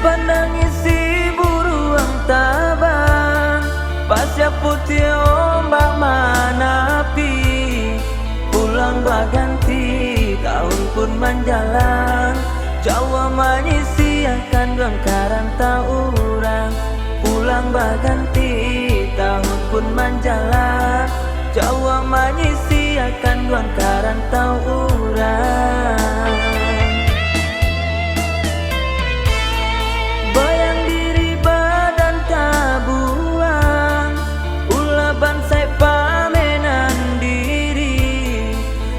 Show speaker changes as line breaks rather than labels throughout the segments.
Dipandang isi buruang tabang, pasya putih ombak manapi. Pulang baganti, tahun pun menjalan, Jawa menyisi akan duang karang taurang. Pulang baganti, tahun pun menjalan, Jawa menyisi akan duang karang taurang. Bayang diri badan tabuang, ulah bansai pamenan diri.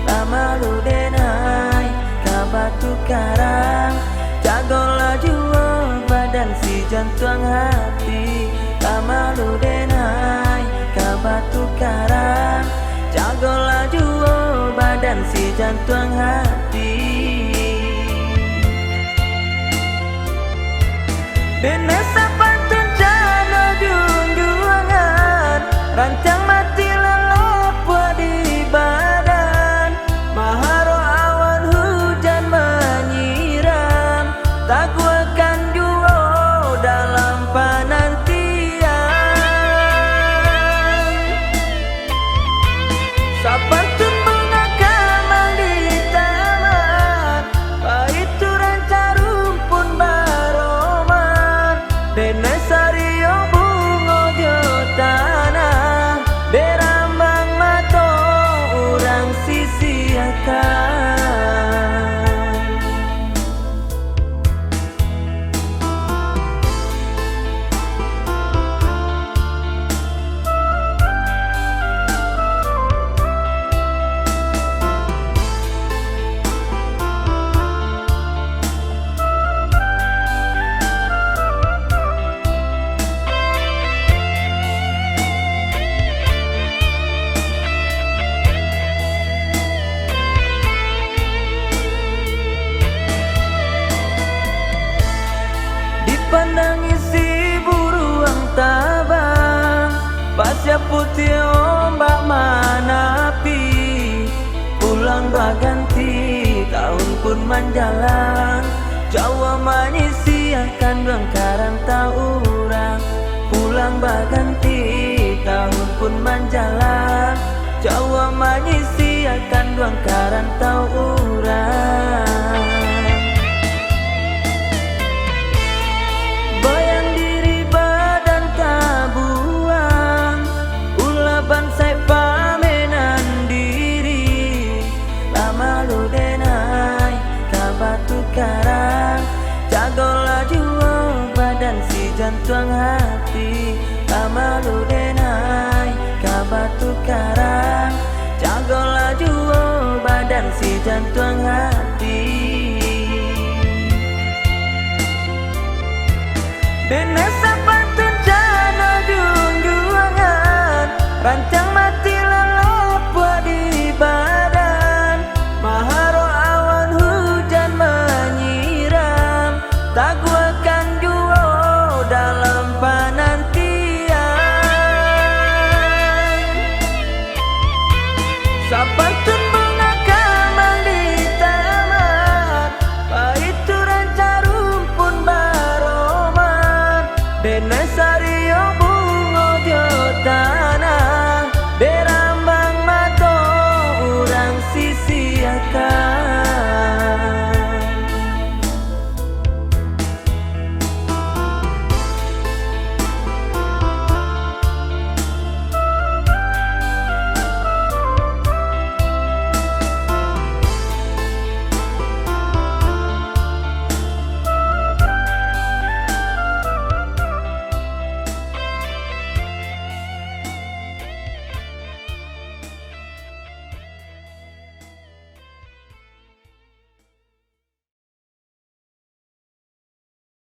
Lama lu denai kabatu karang, jagolah jua badan si jantung hati. Lama lu denai kabatu karang, jagolah jua badan si jantung hati. Denesa pantun jana junjungan, rancang mati lelapua di badan. Maharo awan hujan menyiram, tak akan juo dalam penantian. Sapantun bunga kamang di taman, paitu ranca rumpun baroman. Denesario bungo jo tanah, derambang mato urang sisiakan. Pandang isi buruang tabang, pasya putih ombak manapi. Pulang baganti, tahun pun menjalan, Jawa menyisi akan duang karang taurang. Pulang baganti, tahun pun menjalan, Jawa menyisi akan duang karang taurang. Bayang diri badan tabuang, ulah bansai pamenan diri. Lama lu denai kabatu karang, jagolah jua badan si jantung hati. Lama lu denai kabatu karang, jagolah jua badan si jantung hati. Denesa pantun jana junjungan, rancang mati lelapua di badan. Maharo awan hujan menyiram, tak akan juo dalam penantian. Sapantun bunga kamang di taman, paitu ranca rumpun baroman.